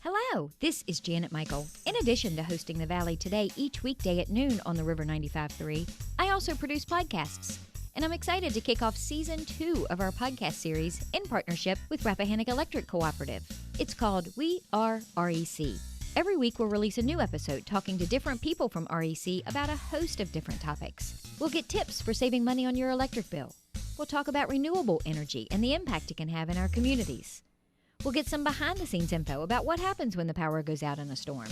Hello, this is Janet Michael. In addition to hosting The Valley Today each weekday at noon on the River 95.3, I also produce podcasts. And I'm excited to kick off Season 2 of our podcast series in partnership with Rappahannock Electric Cooperative. It's called We Are REC. Every week we'll release a new episode talking to different people from REC about a host of different topics. We'll get tips for saving money on your electric bill. We'll talk about renewable energy and the impact it can have in our communities. We'll get some behind-the-scenes info about what happens when the power goes out in a storm.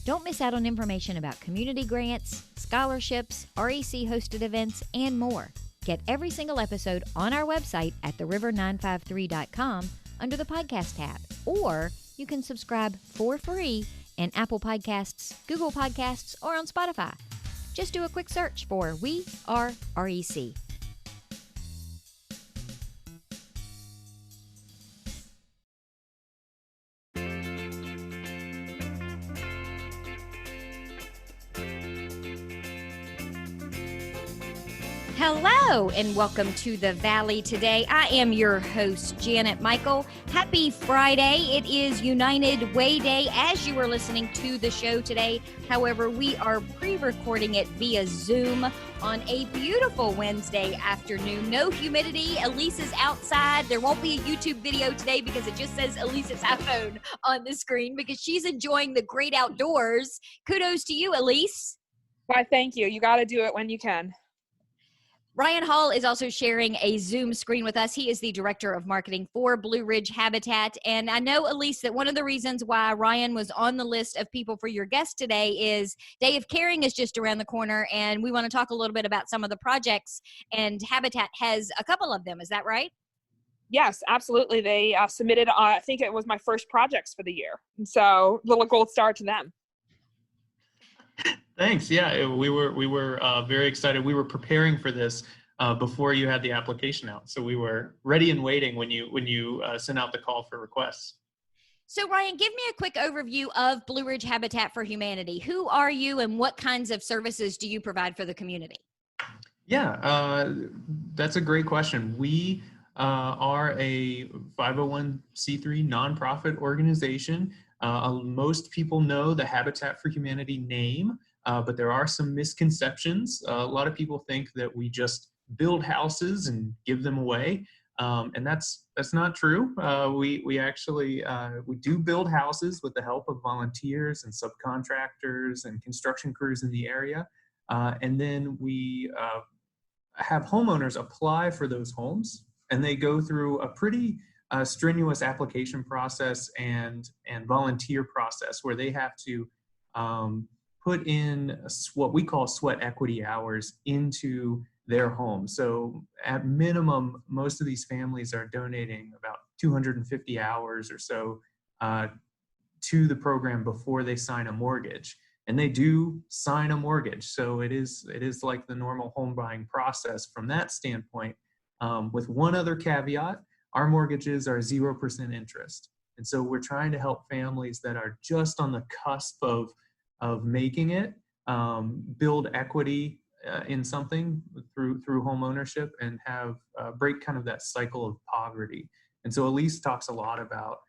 Don't miss out on information about community grants, scholarships, REC-hosted events, and more. Get every single episode on our website at theriver953.com under the podcast tab, or you can subscribe for free in Apple Podcasts, Google Podcasts, or on Spotify. Just do a quick search for We Are REC. Hello and welcome to The Valley Today. I am your host, Janet Michael. Happy Friday. It is United Way Day as you are listening to the show today. However, we are pre-recording it via Zoom on a beautiful Wednesday afternoon. No humidity. Elise is outside. There won't be a YouTube video today because it just says Elise's iPhone on the screen because she's enjoying the great outdoors. Kudos to you, Elise. Why, thank you. You got to do it when you can. Ryan Hall is also sharing a Zoom screen with us. He is the Director of Marketing for Blue Ridge Habitat. And I know, Elise, that one of the reasons why Ryan was on the list of people for your guest today is Day of Caring is just around the corner, and we want to talk a little bit about some of the projects, and Habitat has a couple of them. Is that right? Yes, absolutely. They submitted, I think it was my first projects for the year. And so little gold star to them. Thanks. Yeah, we were very excited. We were preparing for this before you had the application out, so we were ready and waiting when you sent out the call for requests. So Ryan, give me a quick overview of Blue Ridge Habitat for Humanity. Who are you, and what kinds of services do you provide for the community? Yeah, that's a great question. We are a 501c3 nonprofit organization. Most people know the Habitat for Humanity name, but there are some misconceptions. A lot of people think that we just build houses and give them away, and that's not true. We actually we do build houses with the help of volunteers and subcontractors and construction crews in the area, and then we have homeowners apply for those homes, and they go through a pretty strenuous application process and volunteer process where they have to put in what we call sweat equity hours into their home. So at minimum, most of these families are donating about 250 hours or so to the program before they sign a mortgage. And they do sign a mortgage. So it is like the normal home buying process from that standpoint, with one other caveat. Our mortgages are 0% interest. And so we're trying to help families that are just on the cusp of making it, build equity in something through home ownership and have break kind of that cycle of poverty. And so Elise talks a lot about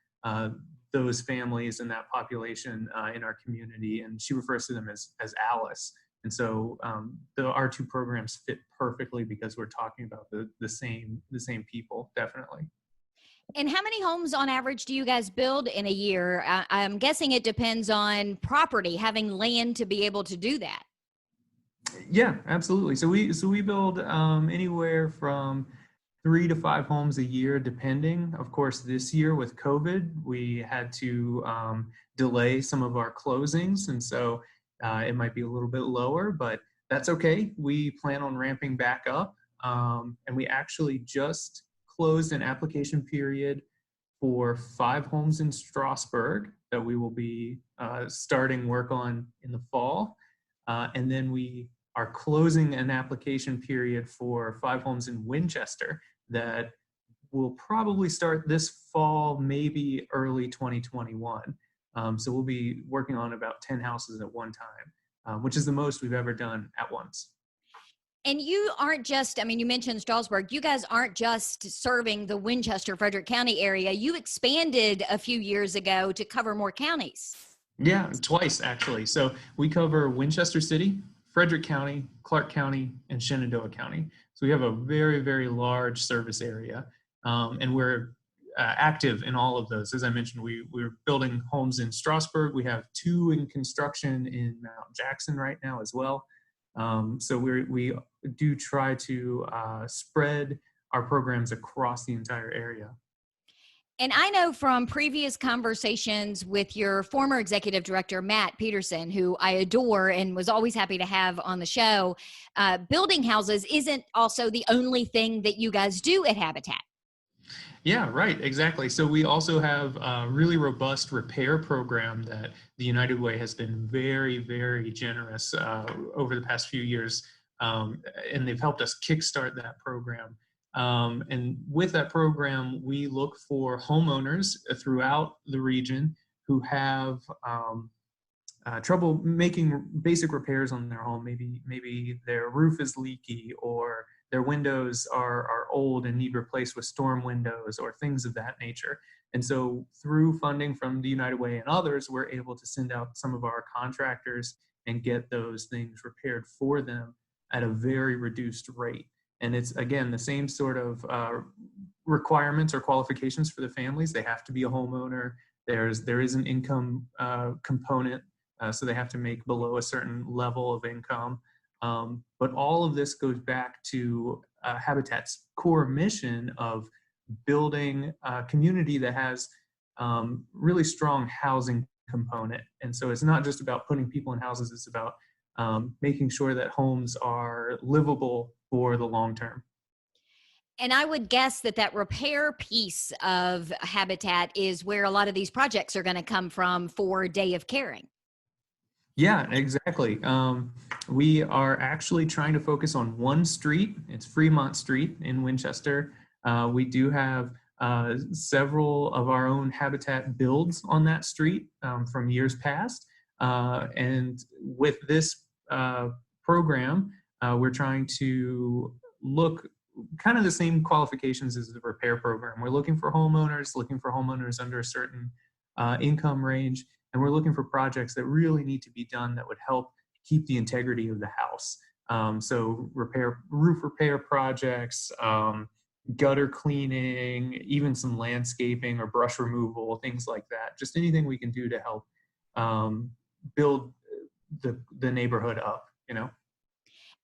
those families and that population in our community, and she refers to them as Alice. And so our two programs fit perfectly because we're talking about the same people, definitely. And how many homes on average do you guys build in a year? I'm guessing it depends on property, having land to be able to do that. Yeah, absolutely. So we build anywhere from 3 to 5 homes a year, depending. Of course, this year with COVID, we had to delay some of our closings, and so it might be a little bit lower, but that's okay. We plan on ramping back up, and we actually just closed an application period for 5 homes in Strasburg that we will be starting work on in the fall. And then we are closing an application period for 5 homes in Winchester that will probably start this fall, maybe early 2021. So we'll be working on about 10 houses at one time, which is the most we've ever done at once. And you aren't just, I mean, you mentioned Strasburg. You guys aren't just serving the Winchester, Frederick County area. You expanded a few years ago to cover more counties. Yeah, twice actually. So we cover Winchester City, Frederick County, Clark County, and Shenandoah County. So we have a very, very large service area, and we're active in all of those. As I mentioned, we're building homes in Strasburg. We have 2 in construction in Mount Jackson right now as well. So we do try to spread our programs across the entire area. And I know from previous conversations with your former executive director, Matt Peterson, who I adore and was always happy to have on the show, building houses isn't also the only thing that you guys do at Habitat. Yeah, right, exactly. So we also have a really robust repair program that the United Way has been very, very generous over the past few years, and they've helped us kickstart that program. And with that program, we look for homeowners throughout the region who have trouble making basic repairs on their home. Maybe their roof is leaky, or their windows are old and need replaced with storm windows, or things of that nature. And so through funding from the United Way and others, we're able to send out some of our contractors and get those things repaired for them at a very reduced rate. And it's, again, the same sort of requirements or qualifications for the families. They have to be a homeowner. There is an income component, so they have to make below a certain level of income. But all of this goes back to Habitat's core mission of building a community that has really strong housing component. And so it's not just about putting people in houses, it's about making sure that homes are livable for the long term. And I would guess that repair piece of Habitat is where a lot of these projects are going to come from for Day of Caring. Yeah, exactly. We are actually trying to focus on one street. It's Fremont Street in Winchester. We do have several of our own Habitat builds on that street from years past. And with this program, we're trying to look kind of the same qualifications as the repair program. We're looking for homeowners under a certain income range, and we're looking for projects that really need to be done that would help keep the integrity of the house. So roof repair projects, gutter cleaning, even some landscaping or brush removal, things like that. Just anything we can do to help build the neighborhood up, you know?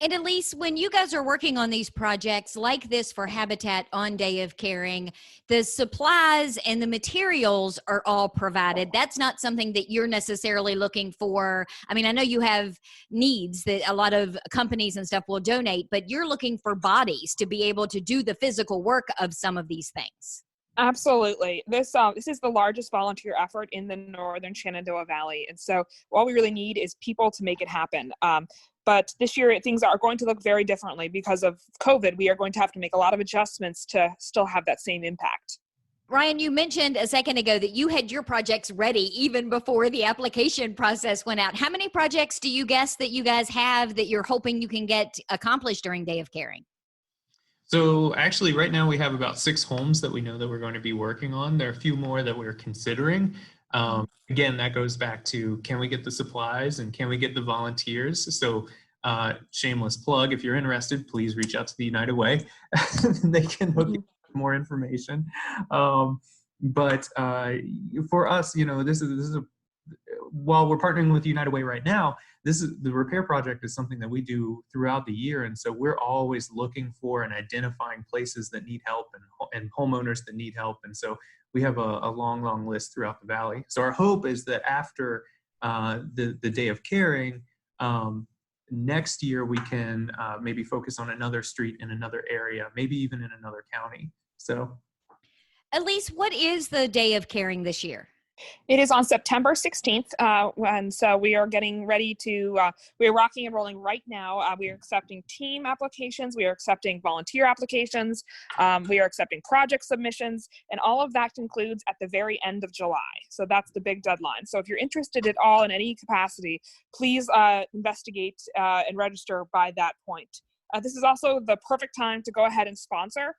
And Elise, when you guys are working on these projects like this for Habitat on Day of Caring, the supplies and the materials are all provided. That's not something that you're necessarily looking for. I mean, I know you have needs that a lot of companies and stuff will donate, but you're looking for bodies to be able to do the physical work of some of these things. Absolutely. This is the largest volunteer effort in the northern Shenandoah Valley. And so all we really need is people to make it happen. But this year, things are going to look very differently because of COVID. We are going to have to make a lot of adjustments to still have that same impact. Ryan, you mentioned a second ago that you had your projects ready even before the application process went out. How many projects do you guess that you guys have that you're hoping you can get accomplished during Day of Caring? So actually right now we have about 6 homes that we know that we're going to be working on. There are a few more that we're considering. Again, that goes back to, can we get the supplies and can we get the volunteers? So shameless plug, if you're interested, please reach out to the United Way. They can hook you with more information. But for us, you know, this is while we're partnering with United Way right now, the repair project is something that we do throughout the year. And so we're always looking for and identifying places that need help and homeowners that need help. And so we have a long list throughout the valley. So our hope is that after the Day of Caring, next year we can maybe focus on another street in another area, maybe even in another county. So, Elise, what is the Day of Caring this year? It is on September 16th, and so we are getting ready to, we are rocking and rolling right now. We are accepting team applications, we are accepting volunteer applications, we are accepting project submissions, and all of that concludes at the very end of July. So that's the big deadline. So if you're interested at all in any capacity, please investigate and register by that point. this is also the perfect time to go ahead and sponsor.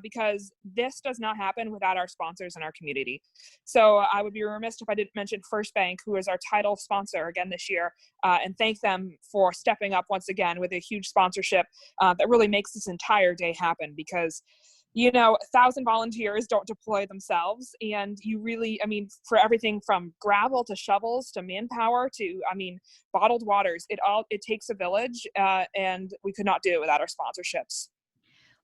Because this does not happen without our sponsors in our community. So I would be remiss if I didn't mention First Bank, who is our title sponsor again this year, and thank them for stepping up once again with a huge sponsorship that really makes this entire day happen. Because 1,000 volunteers don't deploy themselves, and you really, for everything from gravel to shovels to manpower to, bottled waters, it takes a village, and we could not do it without our sponsorships.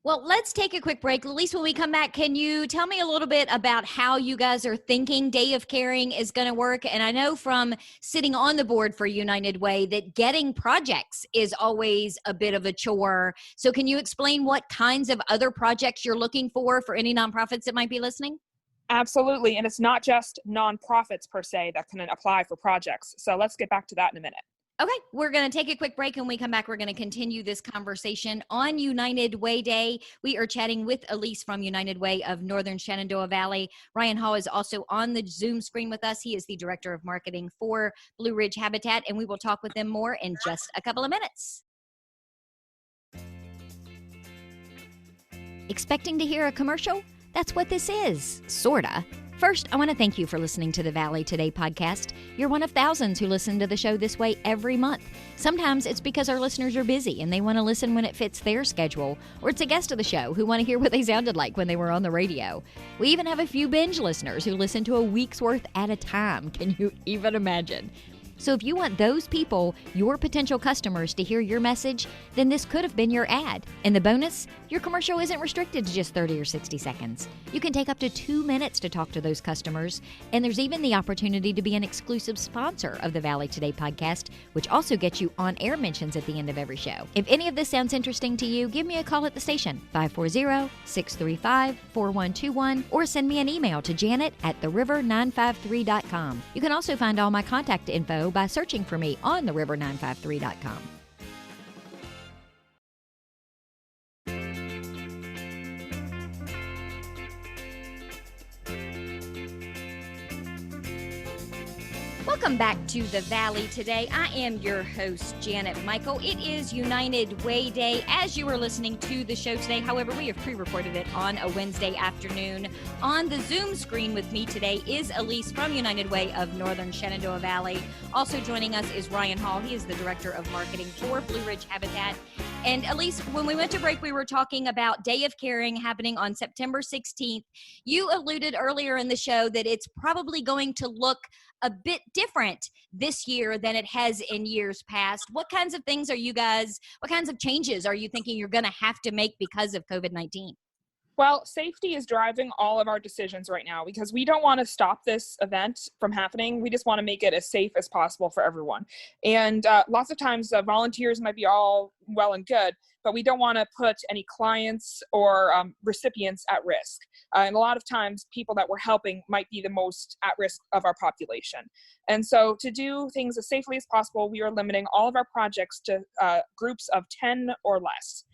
Well, let's take a quick break. Elise, when we come back, can you tell me a little bit about how you guys are thinking Day of Caring is going to work? And I know from sitting on the board for United Way that getting projects is always a bit of a chore. So can you explain what kinds of other projects you're looking for any nonprofits that might be listening? Absolutely. And it's not just nonprofits per se that can apply for projects. So let's get back to that in a minute. Okay, we're going to take a quick break, and when we come back, we're going to continue this conversation on United Way Day. We are chatting with Elise from United Way of Northern Shenandoah Valley. Ryan Hall is also on the Zoom screen with us. He is the Director of Marketing for Blue Ridge Habitat, and we will talk with them more in just a couple of minutes. Expecting to hear a commercial? That's what this is, sorta. First, I want to thank you for listening to the Valley Today podcast. You're one of thousands who listen to the show this way every month. Sometimes it's because our listeners are busy and they want to listen when it fits their schedule, or it's a guest of the show who want to hear what they sounded like when they were on the radio. We even have a few binge listeners who listen to a week's worth at a time. Can you even imagine? So if you want those people, your potential customers, to hear your message, then this could have been your ad. And the bonus, your commercial isn't restricted to just 30 or 60 seconds. You can take up to 2 minutes to talk to those customers. And there's even the opportunity to be an exclusive sponsor of the Valley Today podcast, which also gets you on-air mentions at the end of every show. If any of this sounds interesting to you, give me a call at the station, 540-635-4121, or send me an email to janet@theriver953.com. You can also find all my contact info by searching for me on theriver953.com. Welcome back to the Valley Today. I am your host, Janet Michael. It is United Way Day as you are listening to the show today. However, we have pre-recorded it on a Wednesday afternoon. On the Zoom screen with me today is Elise from United Way of Northern Shenandoah Valley. Also joining us is Ryan Hall. He is the Director of Marketing for Blue Ridge Habitat. And Elise, when we went to break, we were talking about Day of Caring happening on September 16th. You alluded earlier in the show that it's probably going to look a bit different this year than it has in years past. What kinds of things what kinds of changes are you thinking you're going to have to make because of COVID-19? Well, safety is driving all of our decisions right now because we don't want to stop this event from happening. We just want to make it as safe as possible for everyone. And lots of times volunteers might be all well and good, but we don't want to put any clients or recipients at risk. And a lot of times people that we're helping might be the most at risk of our population. And so to do things as safely as possible, we are limiting all of our projects to groups of 10 or less.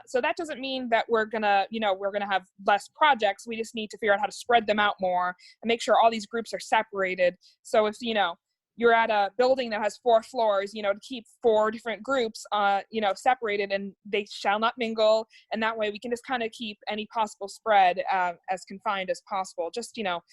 So that doesn't mean that we're gonna have less projects. We just need to figure out how to spread them out more and make sure all these groups are separated. So if, you're at a building that has 4 floors, to keep 4 different groups, separated, and they shall not mingle. And that way we can just kind of keep any possible spread as confined as possible. Just, we don't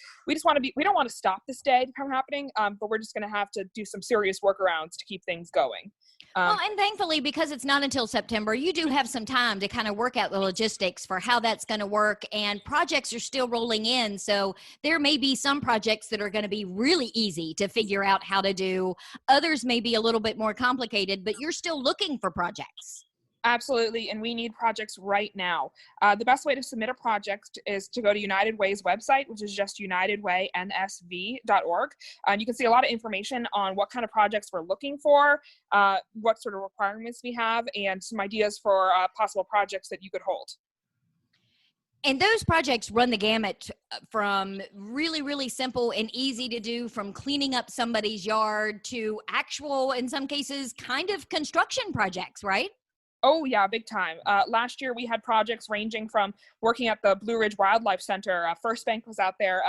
want to stop this day from happening, but we're just going to have to do some serious workarounds to keep things going. Well, and thankfully, because it's not until September, you do have some time to kind of work out the logistics for how that's going to work, and projects are still rolling in. So there may be some projects that are going to be really easy to figure out how to do. Others may be a little bit more complicated, but you're still looking for projects. Absolutely, and we need projects right now. The best way to submit a project is to go to United Way's website, which is just unitedwaynsv.org. And you can see a lot of information on what kind of projects we're looking for, what sort of requirements we have, and some ideas for possible projects that you could hold. And those projects run the gamut from really, really simple and easy to do, from cleaning up somebody's yard to actual, in some cases, kind of construction projects, right? Oh yeah, big time. Last year we had projects ranging from working at the Blue Ridge Wildlife Center. First Bank was out there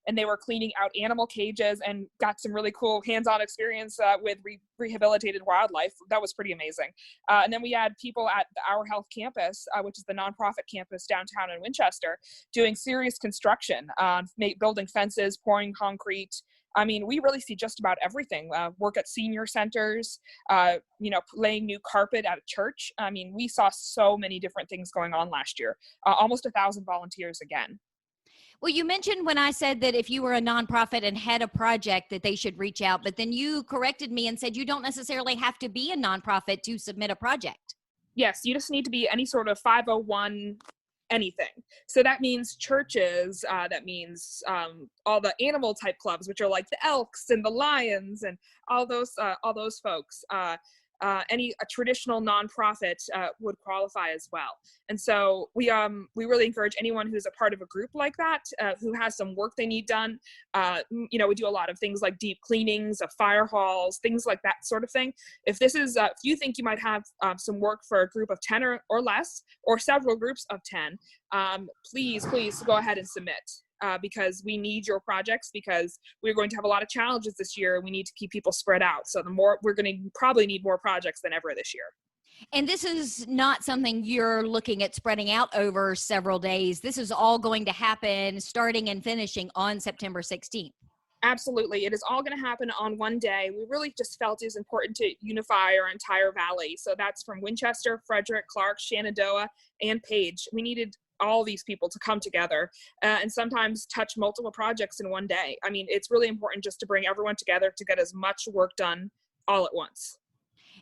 and they were cleaning out animal cages and got some really cool hands-on experience with rehabilitated wildlife. That was pretty amazing. And then we had people at the Our Health campus, which is the nonprofit campus downtown in Winchester, doing serious construction, building fences, pouring concrete. I mean, we really see just about everything. Work at senior centers, laying new carpet at a church. I mean, we saw so many different things going on last year. Almost 1,000 volunteers again. Well, you mentioned when I said that if you were a nonprofit and had a project that they should reach out, but then you corrected me and said you don't necessarily have to be a nonprofit to submit a project. Yes, you just need to be any sort of 501 anything. So that means churches, that means all the animal type clubs, which are like the Elks and the Lions and all those folks. A traditional nonprofit would qualify as well. And so we really encourage anyone who's a part of a group like that, who has some work they need done. We do a lot of things like deep cleanings of fire halls, things like that sort of thing. If this is, if you think you might have some work for a group of 10 or less, or several groups of 10, please go ahead and submit. Because we need your projects, because we're going to have a lot of challenges this year. We need to keep people spread out. So we're going to probably need more projects than ever this year. And this is not something you're looking at spreading out over several days. This is all going to happen starting and finishing on September 16th. Absolutely. It is all going to happen on one day. We really just felt it was important to unify our entire valley. So that's from Winchester, Frederick, Clark, Shenandoah, and Page. We needed all these people to come together and sometimes touch multiple projects in one day. I mean, it's really important just to bring everyone together to get as much work done all at once.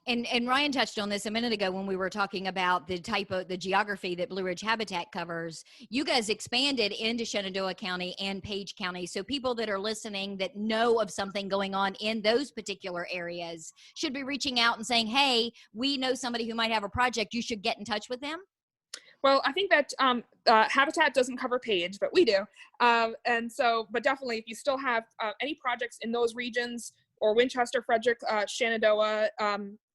And Ryan touched on this a minute ago when we were talking about the geography that Blue Ridge Habitat covers. You guys expanded into Shenandoah County and Page County. So people that are listening that know of something going on in those particular areas should be reaching out and saying, hey, we know somebody who might have a project. You should get in touch with them. Well, I think that Habitat doesn't cover Page, but we do. But definitely if you still have any projects in those regions, or Winchester, Frederick, Shenandoah,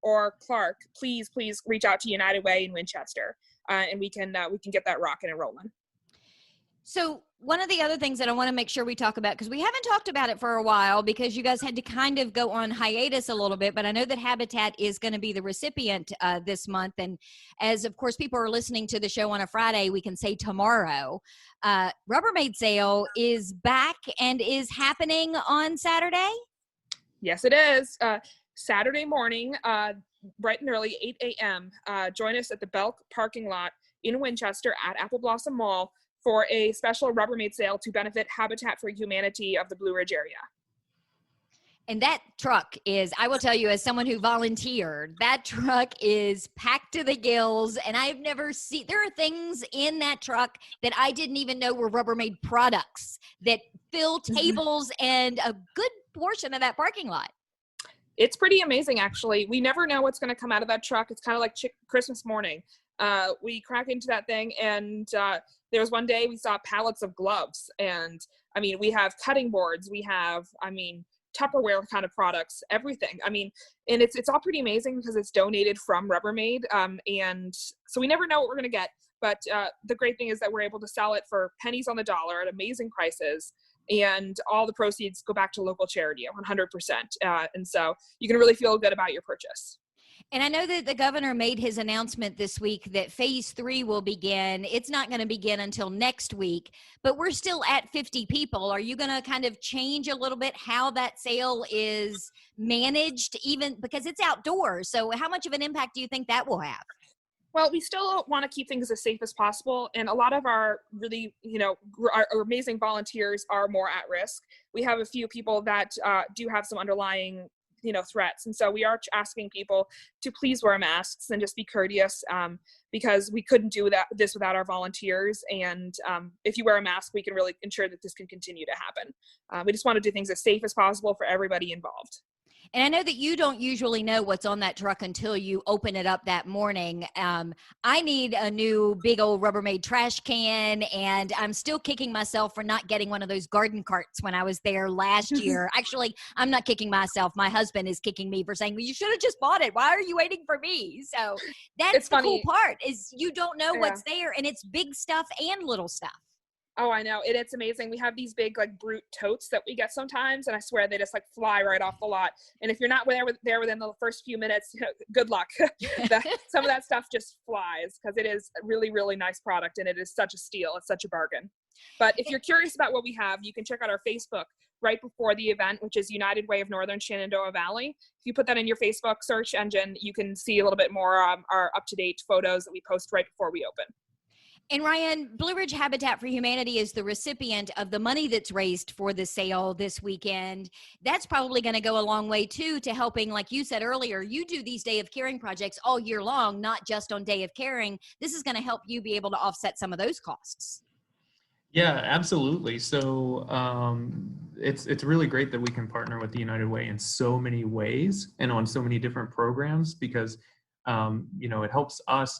or Clark, please reach out to United Way in Winchester, and we can get that rocking and rolling. So one of the other things that I want to make sure we talk about, because we haven't talked about it for a while because you guys had to kind of go on hiatus a little bit, but I know that Habitat is going to be the recipient this month. And as, of course, people are listening to the show on a Friday, we can say tomorrow, Rubbermaid Sale is back and is happening on Saturday? Yes, it is. Saturday morning, bright and early, 8 a.m. Join us at the Belk parking lot in Winchester at Apple Blossom Mall for a special Rubbermaid sale to benefit Habitat for Humanity of the Blue Ridge area. And that truck is, I will tell you, as someone who volunteered, that truck is packed to the gills. And I've never seen, there are things in that truck that I didn't even know were Rubbermaid products that fill tables and a good portion of that parking lot. It's pretty amazing, actually. We never know what's going to come out of that truck. It's kind of like Christmas morning. We crack into that thing, and there was one day we saw pallets of gloves. And, I mean, we have cutting boards. We have, Tupperware kind of products, everything. I mean, and it's all pretty amazing because it's donated from Rubbermaid. And so we never know what we're going to get. But the great thing is that we're able to sell it for pennies on the dollar at amazing prices. And all the proceeds go back to local charity, 100%. And so you can really feel good about your purchase. And I know that the governor made his announcement this week that phase 3 will begin. It's not going to begin until next week, but we're still at 50 people. Are you going to kind of change a little bit how that sale is managed, even because it's outdoors? So how much of an impact do you think that will have? Well, we still want to keep things as safe as possible. And a lot of our really, our amazing volunteers are more at risk. We have a few people that do have some underlying, threats. And so we are asking people to please wear masks and just be courteous because we couldn't do this without our volunteers. And if you wear a mask, we can really ensure that this can continue to happen. We just want to do things as safe as possible for everybody involved. And I know that you don't usually know what's on that truck until you open it up that morning. I need a new big old Rubbermaid trash can, and I'm still kicking myself for not getting one of those garden carts when I was there last year. Actually, I'm not kicking myself. My husband is kicking me for saying, well, you should have just bought it. Why are you waiting for me? So that's It's the funny. cool part is you don't know Yeah. what's there, and it's big stuff and little stuff. Oh, I know. It's amazing. We have these big like brute totes that we get sometimes, and I swear they just like fly right off the lot. And if you're not there within the first few minutes, good luck. Some of that stuff just flies because it is a really, really nice product, and it is such a steal. It's such a bargain. But if you're curious about what we have, you can check out our Facebook right before the event, which is United Way of Northern Shenandoah Valley. If you put that in your Facebook search engine, you can see a little bit more our up-to-date photos that we post right before we open. And Ryan, Blue Ridge Habitat for Humanity is the recipient of the money that's raised for the sale this weekend. That's probably going to go a long way, too, to helping, like you said earlier, you do these Day of Caring projects all year long, not just on Day of Caring. This is going to help you be able to offset some of those costs. Yeah, absolutely. So it's really great that we can partner with the United Way in so many ways and on so many different programs because, it helps us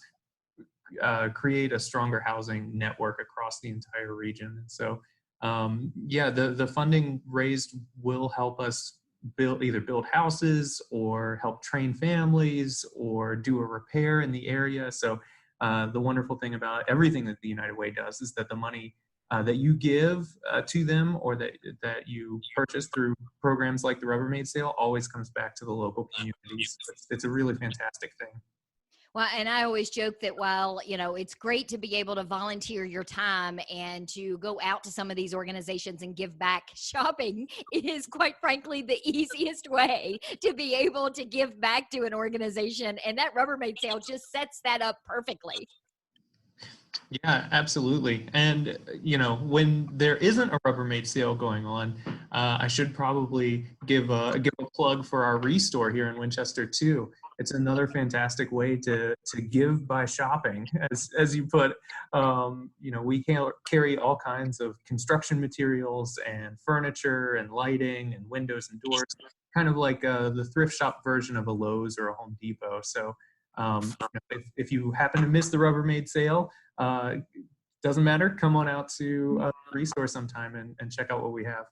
create a stronger housing network across the entire region. And so, the funding raised will help us either build houses or help train families or do a repair in the area. So the wonderful thing about everything that the United Way does is that the money that you give to them or that you purchase through programs like the Rubbermaid sale always comes back to the local communities. It's a really fantastic thing. Well, and I always joke that while, it's great to be able to volunteer your time and to go out to some of these organizations and give back, shopping is quite frankly the easiest way to be able to give back to an organization. And that Rubbermaid sale just sets that up perfectly. Yeah, absolutely. And, when there isn't a Rubbermaid sale going on, I should probably give a plug for our Restore here in Winchester too. It's another fantastic way to give by shopping. As you put, we carry all kinds of construction materials and furniture and lighting and windows and doors, kind of like the thrift shop version of a Lowe's or a Home Depot. So if you happen to miss the Rubbermaid sale, doesn't matter. Come on out to Restore sometime and check out what we have.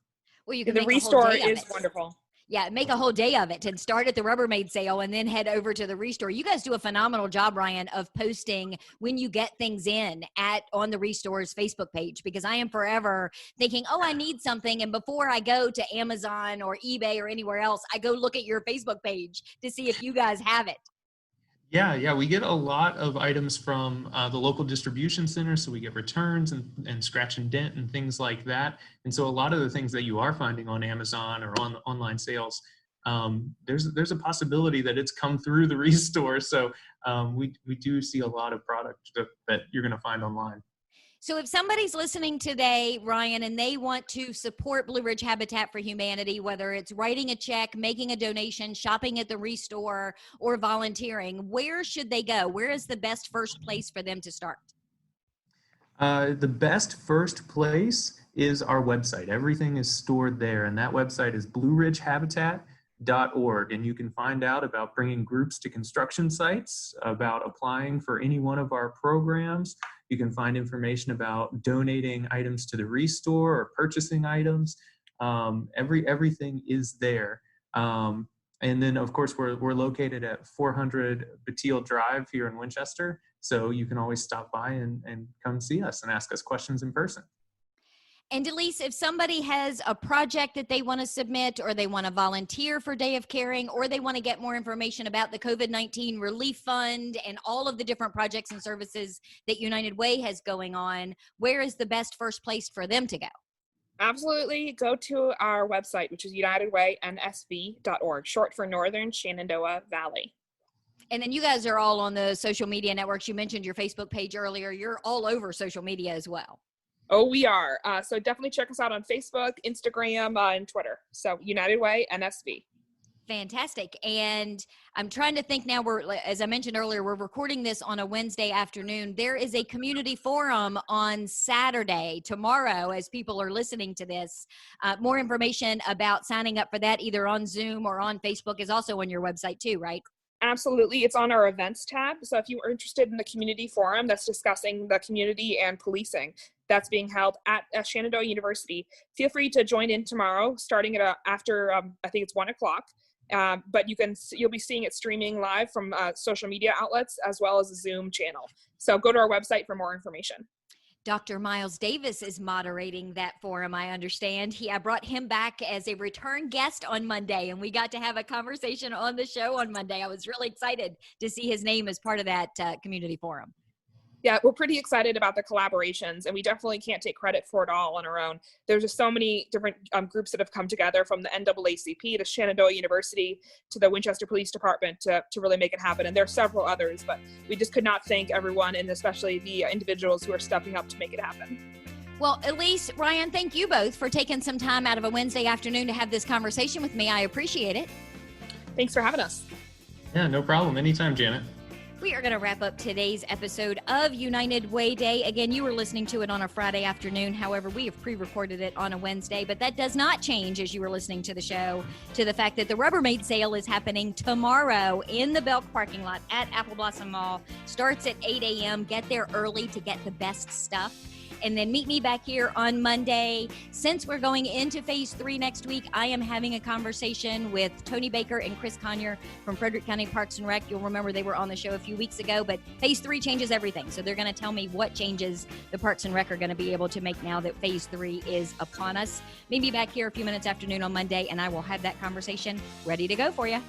Well, you can the make Restore a whole day is of it. wonderful. Yeah, make a whole day of it and start at the Rubbermaid sale and then head over to the Restore. You guys do a phenomenal job, Ryan, of posting when you get things on the Restore's Facebook page, because I am forever thinking, oh, I need something. And before I go to Amazon or eBay or anywhere else, I go look at your Facebook page to see if you guys have it. Yeah, we get a lot of items from the local distribution center, so we get returns and scratch and dent and things like that. And so a lot of the things that you are finding on Amazon or on online sales, there's a possibility that it's come through the Restore. So we do see a lot of product that you're going to find online. So if somebody's listening today, Ryan, and they want to support Blue Ridge Habitat for Humanity, whether it's writing a check, making a donation, shopping at the Restore, or volunteering, where should they go? Where is the best first place for them to start? The best first place is our website. Everything is stored there, and that website is blueridgehabitat.org, and you can find out about bringing groups to construction sites, about applying for any one of our programs. You can find information about donating items to the Restore or purchasing items. Everything is there. And then, of course, we're located at 400 Batille Drive here in Winchester, so you can always stop by and come see us and ask us questions in person. And Delise, if somebody has a project that they want to submit, or they want to volunteer for Day of Caring, or they want to get more information about the COVID-19 Relief Fund and all of the different projects and services that United Way has going on, where is the best first place for them to go? Absolutely. Go to our website, which is unitedwaynsv.org, short for Northern Shenandoah Valley. And then you guys are all on the social media networks. You mentioned your Facebook page earlier. You're all over social media as well. Oh, we are. So definitely check us out on Facebook, Instagram, and Twitter. So United Way NSV. Fantastic. And I'm trying to think now, as I mentioned earlier, we're recording this on a Wednesday afternoon. There is a community forum on Saturday, tomorrow, as people are listening to this. More information about signing up for that, either on Zoom or on Facebook, is also on your website too, right? Absolutely. It's on our events tab. So if you are interested in the community forum that's discussing the community and policing, that's being held at Shenandoah University, feel free to join in tomorrow, starting at after, I think it's 1 o'clock. But you'll be seeing it streaming live from social media outlets as well as a Zoom channel. So go to our website for more information. Dr. Miles Davis is moderating that forum, I understand. I brought him back as a return guest on Monday, and we got to have a conversation on the show on Monday. I was really excited to see his name as part of that community forum. Yeah, we're pretty excited about the collaborations, and we definitely can't take credit for it all on our own. There's just so many different groups that have come together, from the NAACP to Shenandoah University to the Winchester Police Department to really make it happen. And there are several others, but we just could not thank everyone, and especially the individuals who are stepping up to make it happen. Well, Elise, Ryan, thank you both for taking some time out of a Wednesday afternoon to have this conversation with me. I appreciate it. Thanks for having us. Yeah, no problem. Anytime, Janet. We are going to wrap up today's episode of United Way Day. Again, you were listening to it on a Friday afternoon. However, we have pre-recorded it on a Wednesday, but that does not change, as you were listening to the show, to the fact that the Rubbermaid sale is happening tomorrow in the Belk parking lot at Apple Blossom Mall. Starts at 8 a.m. Get there early to get the best stuff. And then meet me back here on Monday. Since we're going into phase 3 next week, I am having a conversation with Tony Baker and Chris Conyer from Frederick County Parks and Rec. You'll remember they were on the show a few weeks ago, but phase 3 changes everything. So they're going to tell me what changes the Parks and Rec are going to be able to make now that phase 3 is upon us. Meet me back here a few minutes after noon on Monday, and I will have that conversation ready to go for you.